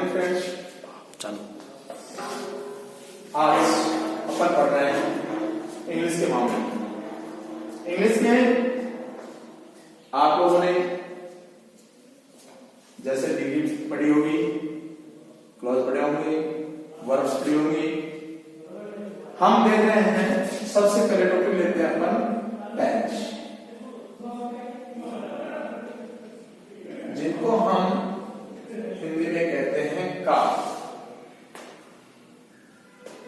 Morning friends, चलो आज अपन पढ़ रहे हैं इंग्लिश के मामले में। इंग्लिश में आप लोगों ने जैसे डिग्री पढ़ी होगी, क्लॉज पढ़े होंगे, वर्ब्स पढ़ी होंगी। हम देख रहे हैं सबसे पहले टॉपिक लेते हैं अपन टेंस, जिनको हम हिंदी में कहते हैं काल।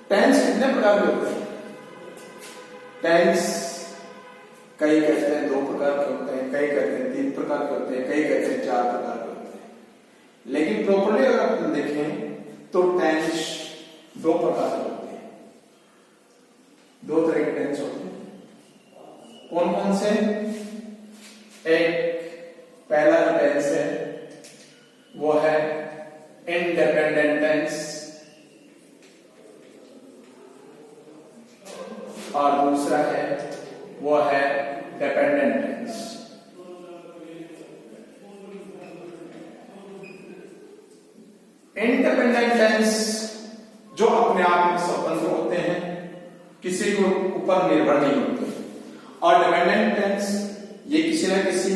टेंस कितने प्रकार के होते हैं? टेंस कई कहते हैं 2 प्रकार के होते हैं, कई कहते हैं 3 प्रकार के होते हैं, कई कहते हैं 4 प्रकार के होते हैं। लेकिन प्रॉपर्ली अगर अपन देखें तो टेंस 2 प्रकार के होते हैं। 2 तरह के टेंस होते हैं। कौन कौन से? एक पहला जो टेंस है वो है इंडिपेंडेंट टेंस और दूसरा है वो है डिपेंडेंट टेंस। इंडिपेंडेंट टेंस जो अपने आप में स्वतंत्र होते हैं, किसी के ऊपर निर्भर नहीं होते, और डिपेंडेंट टेंस ये किसी न किसी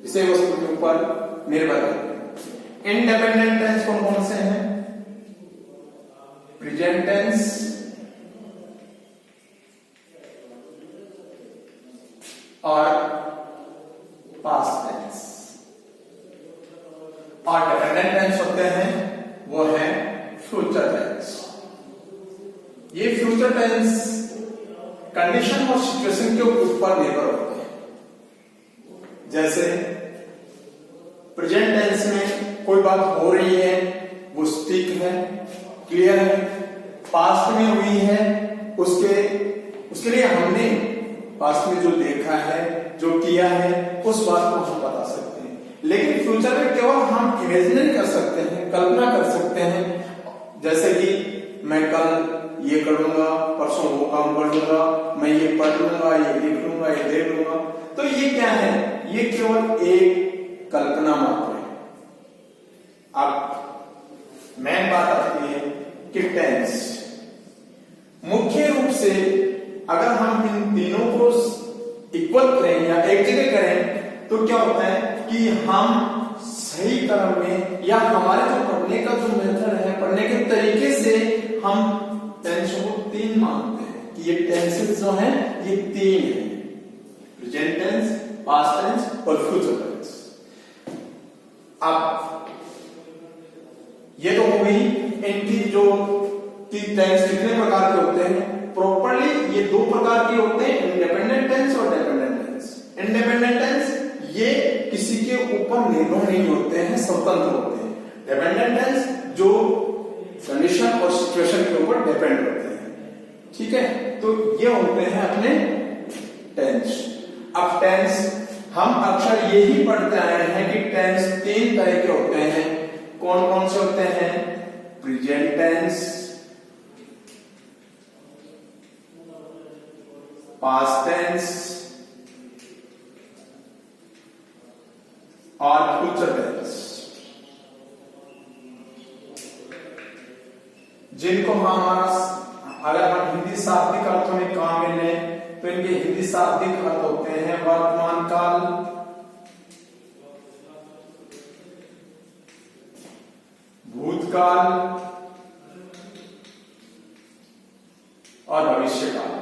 विषय वस्तु के ऊपर निर्भर करते हैं। इंडिपेंडेंट टेंस कौन कौन से हैं? प्रेजेंट टेंस और पास्ट टेंस, और डिपेंडेंट टेंस होते हैं वो है फ्यूचर टेंस। ये फ्यूचर टेंस कंडीशन और सिचुएशन के ऊपर निर्भर होते हैं। जैसे प्रेजेंट टेंस में कोई बात हो रही है, वो स्टिक है, क्लियर है। पास्ट में हुई है, उसके लिए हमने पास्ट में जो देखा है, जो किया है, उस बात को हम बता सकते हैं। लेकिन फ्यूचर में केवल हम इमेजिनरी कर सकते हैं, कल्पना कर सकते हैं। जैसे कि मैं कल ये कर लूंगा, परसों वो काम कर लूंगा, मैं ये पढ़ लूंगा, ये लिख लूंगा, ये देख लूंगा। तो ये क्या है? ये केवल एक कल्पना मात्र है। अब मेन बात आती है कि टेंस मुख्य रूप से अगर हम इन तीनों को इक्वल करें या एक जगह करें तो क्या होता है कि हम सही क्रम में या हमारे जो पढ़ने का जो मेथड है, पढ़ने के तरीके से हम टेंस को 3 मानते हैं कि ये टेंसेस जो हैं ये 3 हैं: प्रेजेंट टेंस, पास्ट टेंस और फ्यूचर टेंस। अब ये तो हो गई इनकी जो टेंस कितने प्रकार के होते हैं। प्रॉपर्ली ये 2 प्रकार के होते हैं, इंडिपेंडेंट टेंस और डिपेंडेंट टेंस। इंडिपेंडेंट टेंस ये किसी के ऊपर निर्भर नहीं होते हैं, स्वतंत्र होते हैं। डिपेंडेंट टेंस जो कंडीशन और सिचुएशन के ऊपर डिपेंड होते हैं। ठीक है, तो ये होते हैं अपने टेंस। अब टेंस हम अक्सर यही पढ़ते आए हैं कि टेंस 3 तरह के होते हैं। कौन कौन से होते हैं? प्रेजेंट टेंस, पास्ट टेंस और फ्यूचर टेंस, जिनको अगर हम हिंदी शाब्दिक अर्थों में काम में लें तो इनके हिंदी शाब्दिक अर्थ होते हैं वर्तमान काल, भूतकाल और भविष्य काल।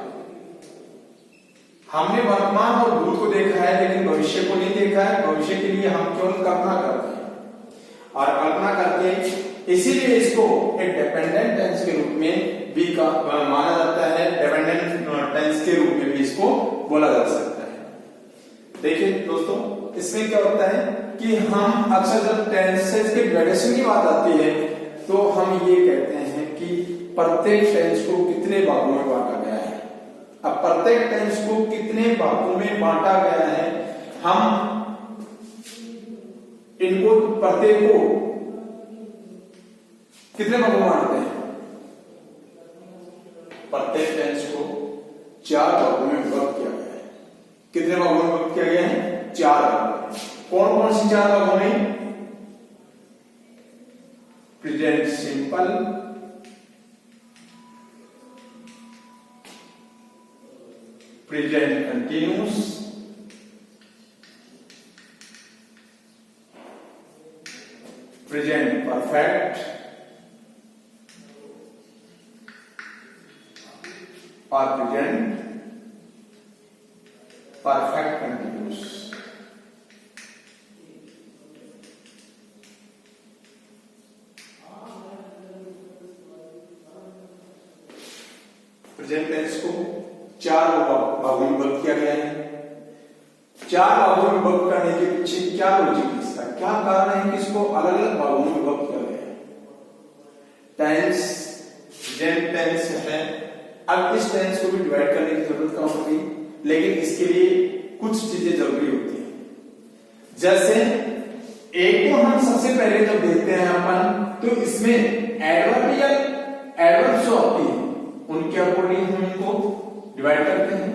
हमने वर्तमान और भूत को देखा है लेकिन भविष्य को नहीं देखा है। भविष्य के लिए हम केवल कल्पना करते हैं और कल्पना करके इसीलिए इसको एक डिपेंडेंट टेंस के रूप में भी माना जाता है। डिपेंडेंट टेंस के रूप में भी इसको बोला जा सकता है। देखिए दोस्तों, इसमें क्या होता है कि हम अक्सर जब टेंसेस के ग्रेडेशन की बात आती है तो हम ये कहते हैं कि प्रत्येक टेंस को कितने भागों में बांटा गया है। अब प्रत्येक टेंस को कितने भागों में बांटा गया है, हम इनको प्रत्येक को कितने भागों में बांटते हैं? प्रत्येक टेंस को 4 भागों में विभक्त किया गया है। कितने भागों में विभक्त किया गया है? 4 भागों में। कौन कौन सी 4 भागों में? Present simple, present continuous, present perfect और present perfect continuous. Present tense को चार भागों में विभक्त किया गया है। चार भागों में विभक्त करने के पीछे क्या लॉजिक है, इसका क्या कारण है कि इसको अलग अलग भागों में विभक्त किया गया है। टेंस प्रेजेंट टेंस है, अब इस टेंस को भी डिवाइड करने की जरूरत कम होगी, लेकिन इसके लिए कुछ चीजें जरूरी होती हैं। जैसे एक को हम सबसे पहले जब देखते हैं अपन, तो इसमें एडवर्ब या एडवर्ब जो आती है उनके अकॉर्डिंग हम इनको डिवाइड करते हैं।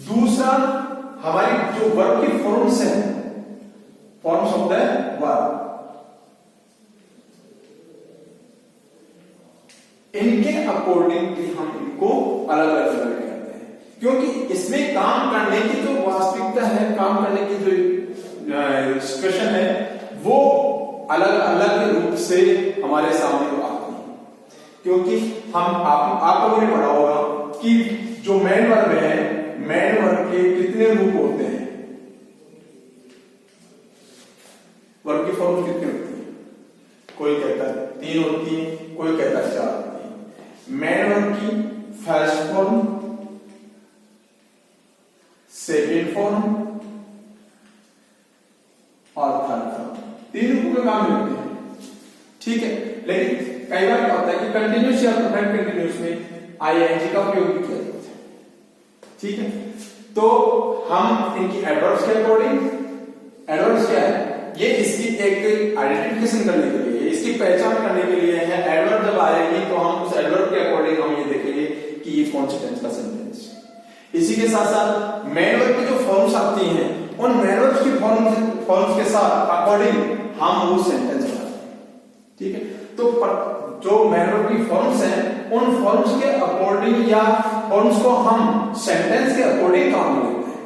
दूसरा हमारी जो वर्ब की फॉर्म्स हैं, फॉर्म्स ऑफ द वर्ब, इनके अकॉर्डिंग भी हम इनको अलग अलग डिवाइड करते हैं, क्योंकि इसमें काम करने की जो वास्तविकता है, काम करने की जो सिचुएशन है, वो अलग अलग रूप से हमारे सामने आती है। क्योंकि हम आप लोगों ने पढ़ा होगा कि जो मेन वर्ब है, मेन वर्ब के कितने रूप होते हैं, वर्ब की फॉर्म कितनी होती है? कोई कहता है 3 होती है, कोई कहता है 4 होती है। मेन वर्ब की फर्स्ट फॉर्म, सेकेंड फॉर्म और थर्ड फॉर्म, 3 रूपों में काम लेते हैं। ठीक है, लेकिन कई बार क्या होता है कि कंटिन्यूस या परफेक्ट कंटिन्यूस में आईएनजी का उपयोग भी किया जाता है। ठीक है, तो हम इनकी एडवर्ब्स के अकॉर्डिंग, एडवर्ब्स क्या है, ये इसकी एक आइडेंटिफिकेशन करने के लिए, इसकी पहचान करने के लिए है। एडवर्ब जब आएगी तो हम उस एडवर्ब के अकॉर्डिंग हम ये देखेंगे कि ये कौन सी टेंस का सेंटेंस। इसी के साथ साथ मेन वर्ब की जो फॉर्म्स आती हैं, उन मेन वर्ब्स की फॉर्म्स के साथ अकॉर्डिंग हम वो सेंटेंस बनाते हैं। ठीक है, तो जो मेन वर्ब की फॉर्म्स हैं, उन फॉर्म्स के अकॉर्डिंग या फॉर्म्स को हम सेंटेंस के अकॉर्डिंग काम लेते हैं।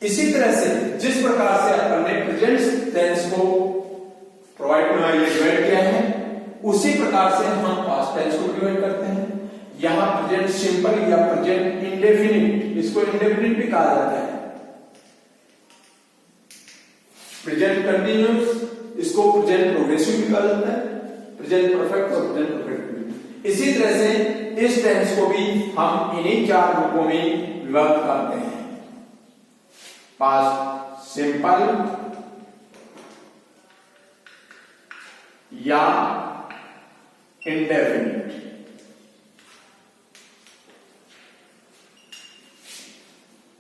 इसी तरह से जिस प्रकार से अपन ने प्रेजेंट टेंस को डिवाइड किया है, उसी प्रकार से हम पास्ट टेंस को डिवाइड करते हैं। यहां प्रेजेंट सिंपल या प्रेजेंट इंडेफिनिट, इसको इंडेफिनिट भी कहा जाता है। प्रेजेंट कंटिन्यूस, इसको प्रेजेंट प्रोग्रेसिव भी कहा जाता है। प्रेजेंट परफेक्ट और प्रेजेंट परफेक्ट। इसी तरह से इस टेंस को भी हम इन्हीं 4 रूपों में विभक्त करते हैं। पास्ट सिंपल या इंडेफिनिट,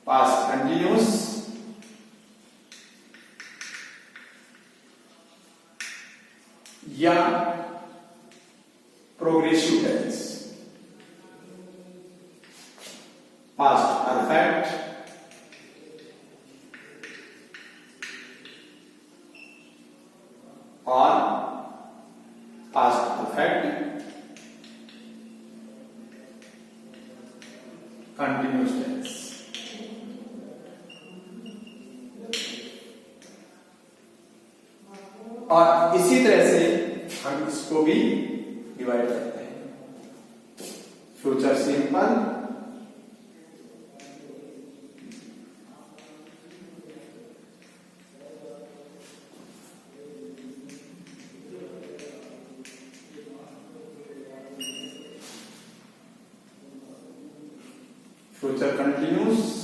पास्ट कंटिन्यूस या प्रोग्रेसिव टेंस, पास्ट परफेक्ट और पास्ट परफेक्ट कंटिन्यूस टेंस। और इसी तरह से हम इसको भी डिवाइड करते हैं। Future simple, future continuous,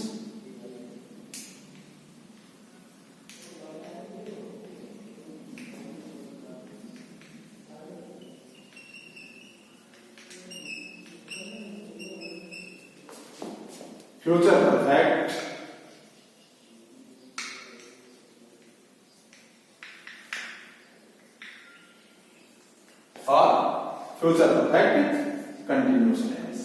future perfect और फ्यूचर परफेक्ट कंटिन्यूस टेंस।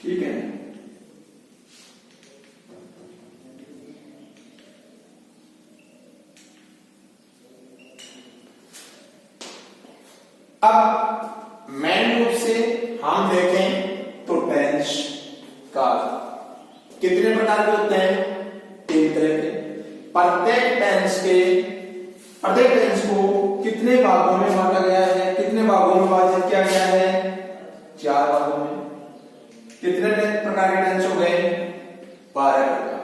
ठीक है। अब मेन रूप से हम देखें तो टेंस का कितने प्रकार के होते हैं? 3 तरह के। प्रत्येक टेंस को कितने भागों में बांटा गया है? कितने भागों में विभाजित किया गया है? 4 भागों में। कितने प्रकार के टेंस हो गए? 12 प्रकार।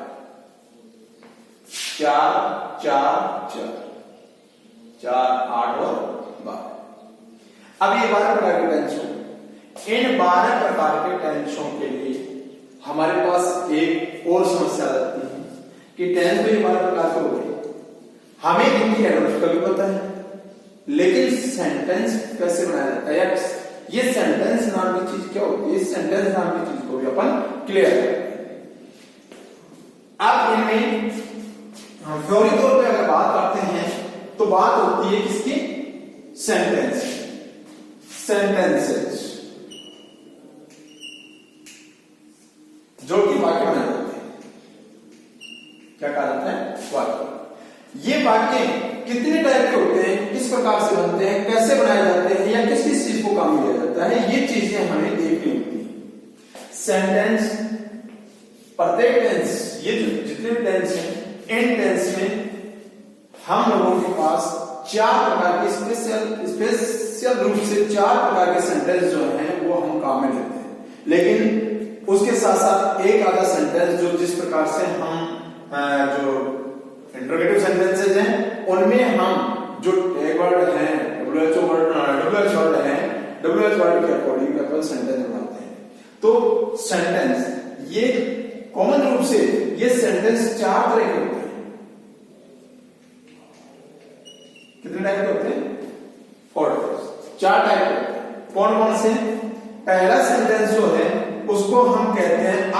4 4 4 4 8 और 12। अब ये 12 प्रकार के टेंस हो। इन 12 प्रकार के टेंसों के लिए हमारे पास एक और समस्या आती है कि टेंस तो 12 प्रकार के हो गए, हमें इनकी एडवर्ब का भी पता है, लेकिन सेंटेंस कैसे बनाया जाता है? ये सेंटेंस नाम की चीज क्या होती है? सेंटेंस नाम की चीज को भी अपन क्लियर करें। अब इनमें हम थ्योरी तौर पे अगर बात करते हैं तो बात होती है किसकी? सेंटेंसेस जो कि वाक्य बनाए जाते हैं। क्या कहा जाता है? वाक्य। ये वाक्य कितने टाइप के होते हैं, किस प्रकार से बनते हैं, कैसे बनाए जाते हैं, या किस किस चीज को काम में लिया जाता है, ये चीजें हमें देखनी होती है। सेंटेंस, प्रत्येक टेंस, ये जितने भी टेंस हैं, इन टेंस में हम लोगों के पास 4 प्रकार के स्पेशल रूप से 4 प्रकार के सेंटेंस जो हैं वो हम काम में लेते हैं। लेकिन उसके साथ साथ एक आधा सेंटेंस जो जिस प्रकार से हम जो इंटरोगेटिव सेंटेंसेस हैं उनमें हम जो टैग वर्ड हैं, WH वर्ड है, WH वर्ड के अकॉर्डिंग अपन सेंटेंस बनाते हैं। तो सेंटेंस ये कॉमन रूप से ये सेंटेंस 4 तरह के होते हैं। कितने टाइप के होते हैं? 4 टाइप्स, 4 टाइप के होते हैं। कौन कौन से? पहला सेंटेंस जो है उसको हम कहते हैं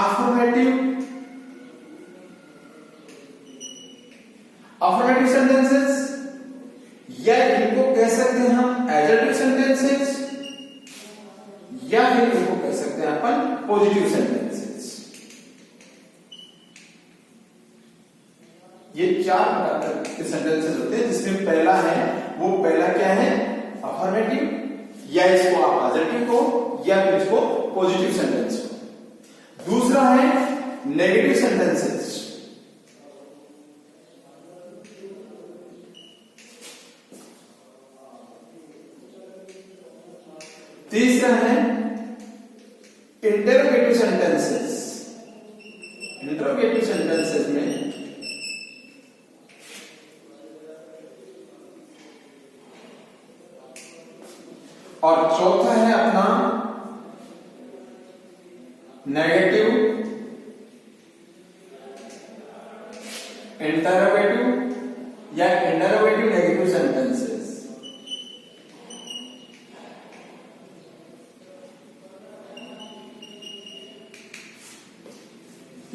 अफर्मेटिव सेंटेंसेस, या इनको कह सकते हैं हम एडजेक्टिव सेंटेंसेस, या फिर इनको कह सकते हैं अपन पॉजिटिव सेंटेंसेस। ये 4 प्रकार के सेंटेंसेस होते हैं, जिसमें पहला है वो पहला क्या है? अफर्मेटिव, या इसको आप एडजेक्टिव को या फिर इसको पॉजिटिव सेंटेंस को। दूसरा है नेगेटिव सेंटेंसेस। तीसरा है इंटरोगेटिव सेंटेंसेस। इंटरोगेटिव सेंटेंसेस में और चौथा है अपना नेगेटिव इंटरोगेटिव या इंटरोगेटिव नेगेटिव सेंटेंसेस।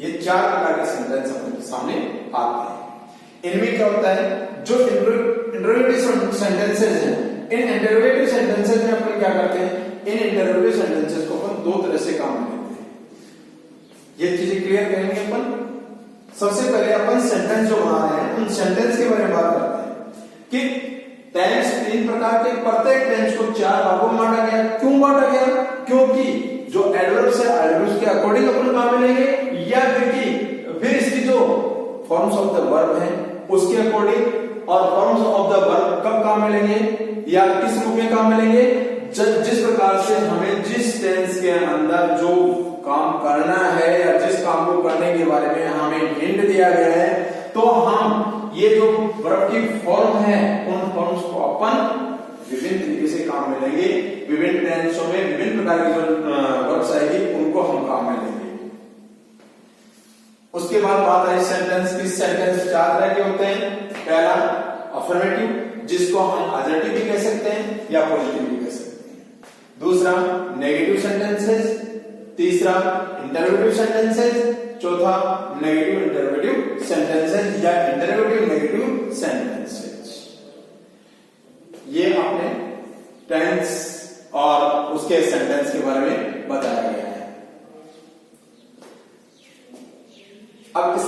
ये 4 प्रकार के सेंटेंस अपने सामने आते हैं। इनमें क्या होता है? जो इंटरोगेटिव सेंटेंसेस हैं, इन इंटरोगेटिव सेंटेंसेस में अपन क्या करते हैं? इन इंटरोगेटिव सेंटेंसेस को अपन 2 तरह से काम में लेते हैं। ये चीजें क्लियर करेंगे अपन। सबसे पहले अपन सेंटेंस जो बना रहे हैं उन सेंटेंस के बारे में बात करते हैं कि टेंस 3 प्रकार के, प्रत्येक टेंस को 4 भागों में बांटा गया। क्यों बांटा गया? क्योंकि जो एडवर्ब्स है एडवर्ब्स के अकॉर्डिंग अपन काम में लेंगे, या फिर इसकी जो फॉर्म्स ऑफ द वर्ब है उसके अकॉर्डिंग, और फॉर्म्स ऑफ द वर्ब कब काम में लेंगे या किस रूप में काम में लेंगे? जिस प्रकार से हमें जिस टेंस के अंदर जो काम करना है या जिस काम को करने के बारे में हमें हिंट दिया गया है, तो हम ये जो वर्ब की फॉर्म है उन फॉर्म्स को अपन विभिन्न तरीके से काम में लेंगे। विभिन्न टेंसों में विभिन्न प्रकार की जो वर्ब्स आएगी उनको हम काम में लेंगे। उसके बाद बात आई सेंटेंस की। सेंटेंस 4 तरह के होते हैं। पहला अफर्मेटिव, जिसको हम एडजेक्टिव भी कह सकते हैं या पॉजिटिव भी कह सकते हैं। दूसरा नेगेटिव सेंटेंसेस। तीसरा इंटरोगेटिव सेंटेंसेस। चौथा नेगेटिव इंटरोगेटिव सेंटेंसेस या इंटरोगेटिव नेगेटिव सेंटेंसेस। ये आपने टेंस और उसके सेंटेंस के बारे में बताया गया है।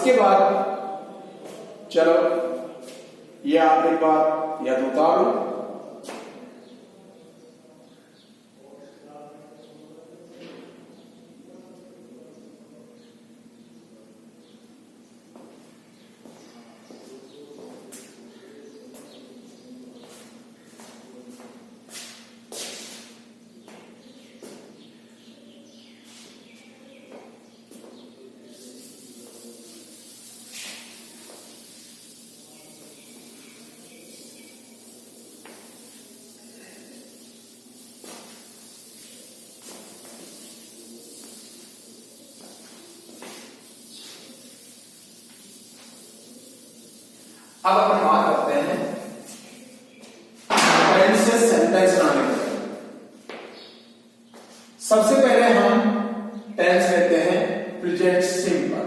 उसके बाद चलो ये आप एक बार याद उतारो। अब अपन बात करते हैं टेंस से सेंटेंस बनाने की। सबसे पहले हम टेंस लेते हैं प्रेजेंट सिंपल।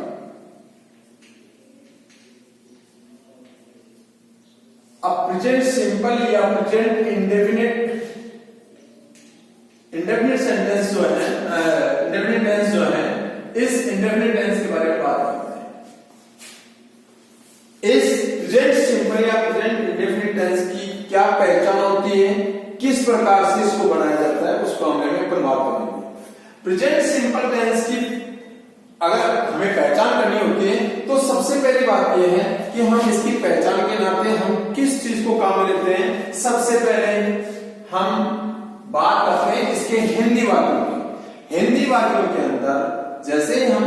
अब प्रेजेंट सिंपल या प्रेजेंट इंडेफिनिट सेंटेंस जो है, इंडेफिनिट टेंस जो है, इस इंडेफिनिट टेंस के बारे में बात करते हैं। इस प्रेजेंट सिंपल या प्रेजेंट इंडेफिनिट टेंस की क्या पहचान होती है, किस प्रकार से इसको बनाया जाता है, उसको हम अपन बात करेंगे। प्रेजेंट सिंपल टेंस की अगर हमें पहचान करनी होती है तो सबसे पहली बात यह है कि हम इसकी पहचान के नाते हम किस चीज को काम में लेते हैं। सबसे पहले हम बात करते हैं इसके हिंदी वाक्यों की। हिंदी वाक्यों के अंदर जैसे हम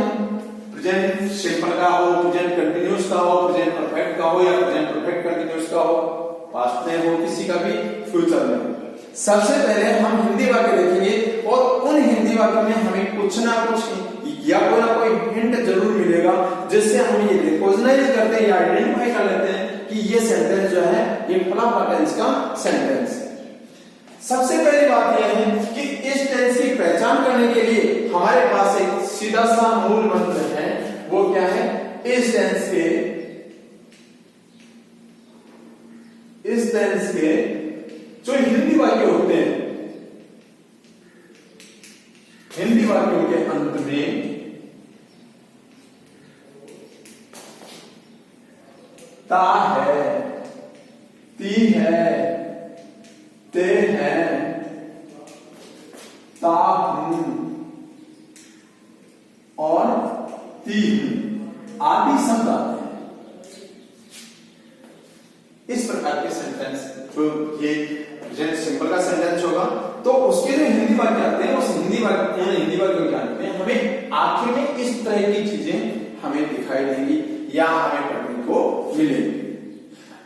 प्रेजेंट सिंपल का हो, प्रेजेंट कंटिन्यूअस का हो, प्रेजेंट परफेक्ट का हो या प्रेजेंट परफेक्ट कंटिन्यूअस का हो, पास्ट में हो, किसी का भी फ्यूचर में हो, सबसे पहले हम हिंदी वाक्य देखेंगे और उन हिंदी वाक्यों में हमें कुछ ना कुछ या कोई ना कोई हिंट जरूर मिलेगा जिससे हम ये रिकॉग्नाइज करते हैं या आइडेंटिफाई कर लेते हैं कि ये सेंटेंस जो है ये फला टेंस का सेंटेंस है। सबसे पहली बात यह है कि इस टेंस की पहचान करने के लिए हमारे पास एक सीधा सा मूल मंत्र है। वो क्या है? इस टेंस के जो हिंदी वाक्य होते हैं, हिंदी वाक्यों के अंत में ता है, ती है, ते है, ता हूं और ती हूं आदि शब्द आते हैं। इस प्रकार के सेंटेंस जो ये प्रेजेंट सिंपल का सेंटेंस होगा तो उसके जो हिंदी वाक्य आते हैं उस हिंदी वाक्यों के अंत में हमें आखिर में इस तरह की चीजें हमें दिखाई देंगी या हमें पढ़ने को मिलेगी।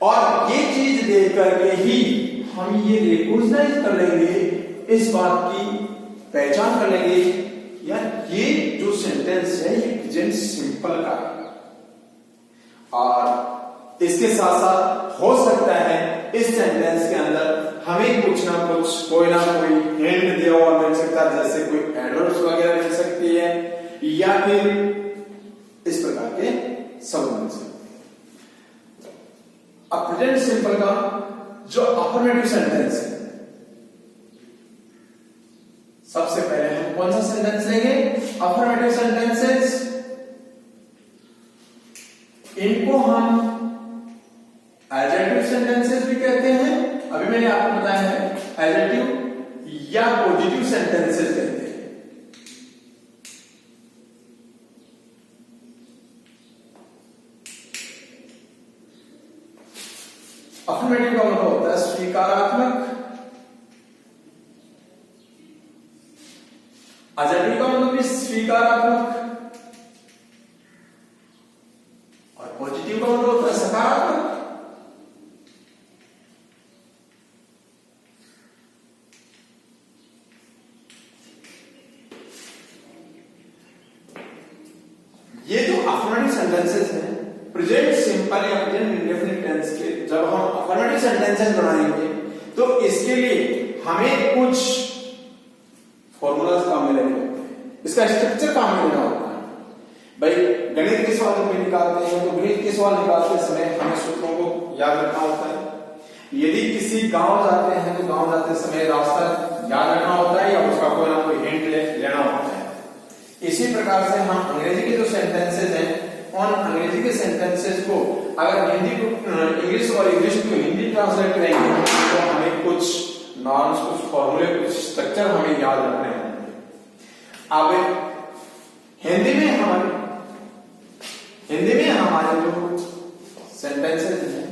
और ये चीज देख करके ही हम ये रिकॉग्नाइज कर लेंगे, इस बात की पहचान कर लेंगे यार ये जो सेंटेंस है ये प्रेजेंट सिंपल का है। और इसके साथ साथ हो सकता है इस सेंटेंस के अंदर हमें कुछ ना कुछ कोई ना कोई हिंट दिया हुआ मिल सकता है, जैसे कोई एडवर्ब्स वगैरह मिल सकती है या फिर इस प्रकार के शब्द मिल सकते हैं। अब प्रेजेंट सिंपल का जो अफर्मेटिव सेंटेंस है, सबसे पहले हम कौन सा सेंटेंस लेंगे? Affirmative sentences. इनको हम एडजेक्टिव सेंटेंसेस भी कहते हैं, अभी मैंने आपको बताया है एडजेक्टिव या पॉजिटिव सेंटेंसेस कहते हैं। अफर्मेटिव का मतलब होता है स्वीकारात्मक, एडजेक्टिव का मतलब भी स्वीकारात्मक और पॉजिटिव का मतलब होता है सकारात्मक। ये जो अफर्मेटिव सेंटेंसेस हैं प्रेजेंट सिंपल या प्रेजेंट इंडेफिनिट टेंस के, जब हम अफर्मेटिव सेंटेंसेस बनाएंगे तो इसके लिए हमें कुछ फॉर्मूलाज काम में लेने होते हैं, इसका स्ट्रक्चर काम में लेना होता है। भाई गणित के सवाल में निकालते हैं तो गणित के सवाल निकालते समय हमें सूत्रों को याद रखना होता है। यदि किसी गांव जाते हैं तो गांव जाते समय रास्ता याद रखना होता है या उसका कोई ना कोई हिंट लेना होता है। इसी प्रकार से हम अंग्रेजी के जो सेंटेंसेस हैं उन अंग्रेजी के सेंटेंसेस को अगर हिंदी टू इंग्लिश और इंग्लिश टू हिंदी ट्रांसलेट करेंगे तो हमें कुछ नॉर्म्स, कुछ फॉर्मूले, कुछ स्ट्रक्चर हमें याद रखने होंगे। अब हिंदी में हमारे जो सेंटेंसेस हैं